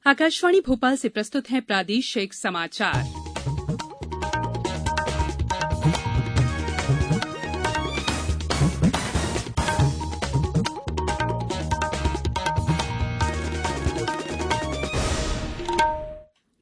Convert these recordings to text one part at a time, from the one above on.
आकाशवाणी भोपाल से प्रस्तुत हैं प्रादेशिक समाचार।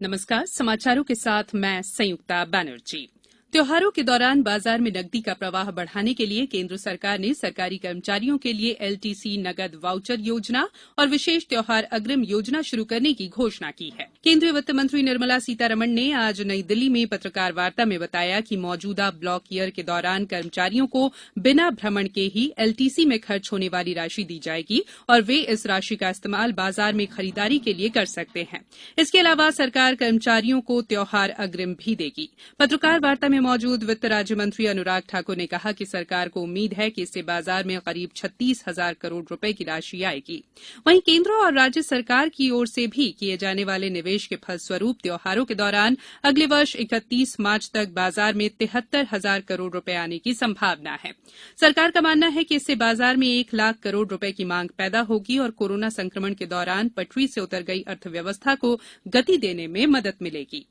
नमस्कार, समाचारों के साथ मैं संयुक्ता बैनर्जी। त्योहारों के दौरान बाजार में नकदी का प्रवाह बढ़ाने के लिए केंद्र सरकार ने सरकारी कर्मचारियों के लिए एलटीसी नगद वाउचर योजना और विशेष त्योहार अग्रिम योजना शुरू करने की घोषणा की है। केंद्रीय वित्त मंत्री निर्मला सीतारमण ने आज नई दिल्ली में पत्रकार वार्ता में बताया कि मौजूदा ब्लॉक ईयर के दौरान कर्मचारियों को बिना भ्रमण के ही एलटीसी में खर्च होने वाली राशि दी जाएगी और वे इस राशि का इस्तेमाल बाजार में खरीदारी के लिए कर सकते हैं। इसके अलावा सरकार कर्मचारियों को त्योहार अग्रिम भी देगी। पत्रकार वार्ता में मौजूद वित्त राज्य मंत्री अनुराग ठाकुर ने कहा कि सरकार को उम्मीद है कि इससे बाजार में करीब 36,000 करोड़ रुपए की राशि आएगी। वहीं केंद्र और राज्य सरकार की ओर से भी किए जाने वाले निवेश के फलस्वरूप त्योहारों के दौरान अगले वर्ष 31 मार्च तक बाजार में 73,000 करोड़ रुपए आने की संभावना है। सरकार का मानना है कि इससे बाजार में 1 लाख करोड़ रुपए की मांग पैदा होगी और कोरोना संक्रमण के दौरान पटरी से उतर गई अर्थव्यवस्था को गति देने में मदद मिलेगी।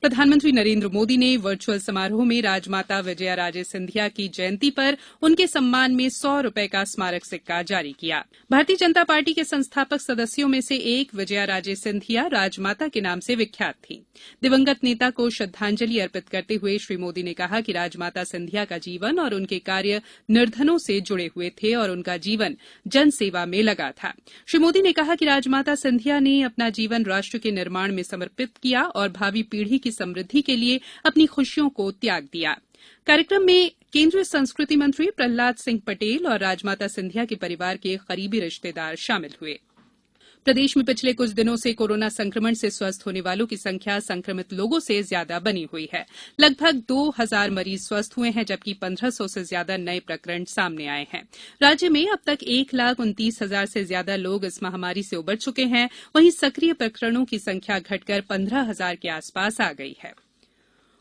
प्रधानमंत्री नरेंद्र मोदी ने वर्चुअल समारोह में राजमाता विजयाराजे सिंधिया की जयंती पर उनके सम्मान में 100 रुपए का स्मारक सिक्का जारी किया। भारतीय जनता पार्टी के संस्थापक सदस्यों में से एक विजयाराजे सिंधिया राजमाता के नाम से विख्यात थी। दिवंगत नेता को श्रद्धांजलि अर्पित करते हुए श्री मोदी ने कहा कि राजमाता सिंधिया का जीवन और उनके कार्य निर्धनों से जुड़े हुए थे और उनका जीवन जन सेवा में लगा था। श्री मोदी ने कहा कि राजमाता सिंधिया ने अपना जीवन राष्ट्र के निर्माण में समर्पित किया और भावी पीढ़ी की समृद्धि के लिए अपनी खुशियों को त्याग दिया। कार्यक्रम में केंद्रीय संस्कृति मंत्री प्रहलाद सिंह पटेल और राजमाता सिंधिया के परिवार के करीबी रिश्तेदार शामिल हुए। प्रदेश में पिछले कुछ दिनों से कोरोना संक्रमण से स्वस्थ होने वालों की संख्या संक्रमित लोगों से ज्यादा बनी हुई है। लगभग 2,000 मरीज स्वस्थ हुए हैं, जबकि 1,500 से ज्यादा नए प्रकरण सामने आए हैं। राज्य में अब तक 1,29,000 से ज्यादा लोग इस महामारी से उबर चुके हैं। वहीं सक्रिय प्रकरणों की संख्या घटकर 15,000 के आसपास आ गई है।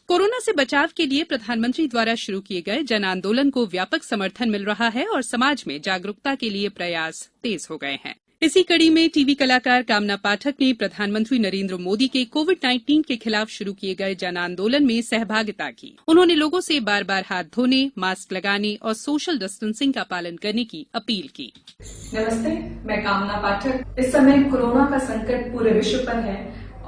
कोरोना से बचाव के लिए प्रधानमंत्री द्वारा शुरू किए गए जन आंदोलन को व्यापक समर्थन मिल रहा है और समाज में जागरूकता के लिए प्रयास तेज हो गए हैं। इसी कड़ी में टीवी कलाकार कामना पाठक ने प्रधानमंत्री नरेंद्र मोदी के कोविड-19 के खिलाफ शुरू किए गए जन आंदोलन में सहभागिता की। उन्होंने लोगों से बार-बार हाथ धोने, मास्क लगाने और सोशल डिस्टेंसिंग का पालन करने की अपील की। नमस्ते, मैं कामना पाठक। इस समय कोरोना का संकट पूरे विश्व पर है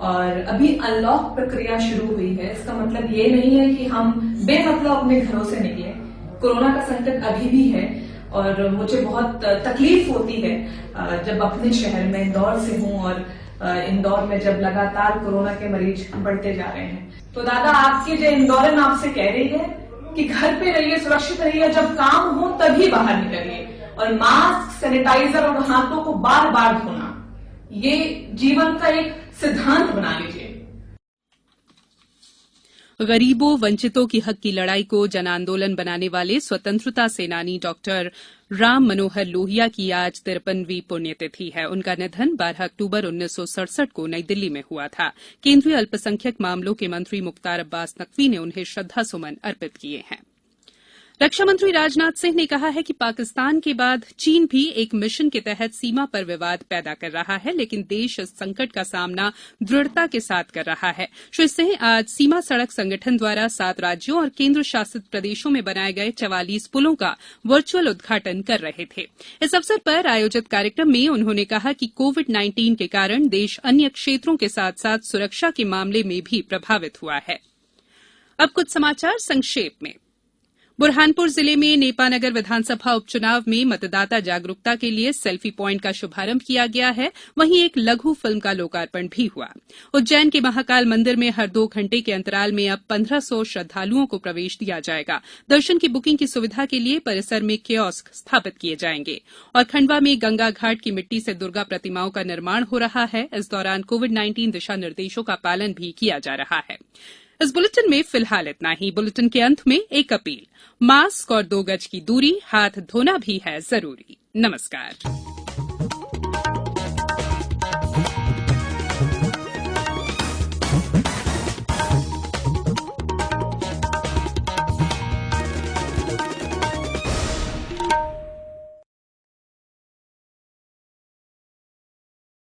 और अभी अनलॉक प्रक्रिया शुरू हुई है। इसका मतलब ये नहीं है कि हम बेमतलब अपने घरों से निकले। कोरोना का संकट अभी भी है और मुझे बहुत तकलीफ होती है जब अपने शहर में इंदौर से हूं और इंदौर में जब लगातार कोरोना के मरीज बढ़ते जा रहे हैं। तो दादा, आपकी जो इंदौरन आपसे कह रही है कि घर पे रहिए, सुरक्षित रहिए, जब काम हो तभी बाहर निकलिए और मास्क, सैनिटाइजर और हाथों को बार बार धोना, ये जीवन का एक सिद्धांत बना लीजिए। गरीबों, वंचितों की हक की लड़ाई को जन आंदोलन बनाने वाले स्वतंत्रता सेनानी डॉक्टर राम मनोहर लोहिया की आज 53वीं पुण्यतिथि है। उनका निधन 12 अक्टूबर 1967 को नई दिल्ली में हुआ था। केंद्रीय अल्पसंख्यक मामलों के मंत्री मुख्तार अब्बास नकवी ने उन्हें श्रद्धासुमन अर्पित किए हैं। रक्षा मंत्री राजनाथ सिंह ने कहा है कि पाकिस्तान के बाद चीन भी एक मिशन के तहत सीमा पर विवाद पैदा कर रहा है, लेकिन देश इस संकट का सामना दृढ़ता के साथ कर रहा है। श्री सिंह आज सीमा सड़क संगठन द्वारा 7 राज्यों और केंद्र शासित प्रदेशों में बनाए गए 44 पुलों का वर्चुअल उद्घाटन कर रहे थे। इस अवसर पर आयोजित कार्यक्रम में उन्होंने कहा कि कोविड-19 के कारण देश अन्य क्षेत्रों के साथ साथ सुरक्षा के मामले में भी प्रभावित हुआ है। अब कुछ समाचार संक्षेप में। बुरहानपुर जिले में नेपानगर विधानसभा उपचुनाव में मतदाता जागरूकता के लिए सेल्फी प्वाइंट का शुभारंभ किया गया है। वहीं एक लघु फिल्म का लोकार्पण भी हुआ। उज्जैन के महाकाल मंदिर में हर 2 घंटे के अंतराल में अब 1,500 श्रद्धालुओं को प्रवेश दिया जाएगा। दर्शन की बुकिंग की सुविधा के लिए परिसर में कियोस्क स्थापित किए जाएंगे। और खंडवा में गंगा घाट की मिट्टी से दुर्गा प्रतिमाओं का निर्माण हो रहा है। इस दौरान कोविड-19 दिशा निर्देशों का पालन भी किया जा रहा है। इस बुलेटिन में फिलहाल इतना ही। बुलेटिन के अंत में एक अपील, मास्क और 2 गज की दूरी, हाथ धोना भी है जरूरी। नमस्कार।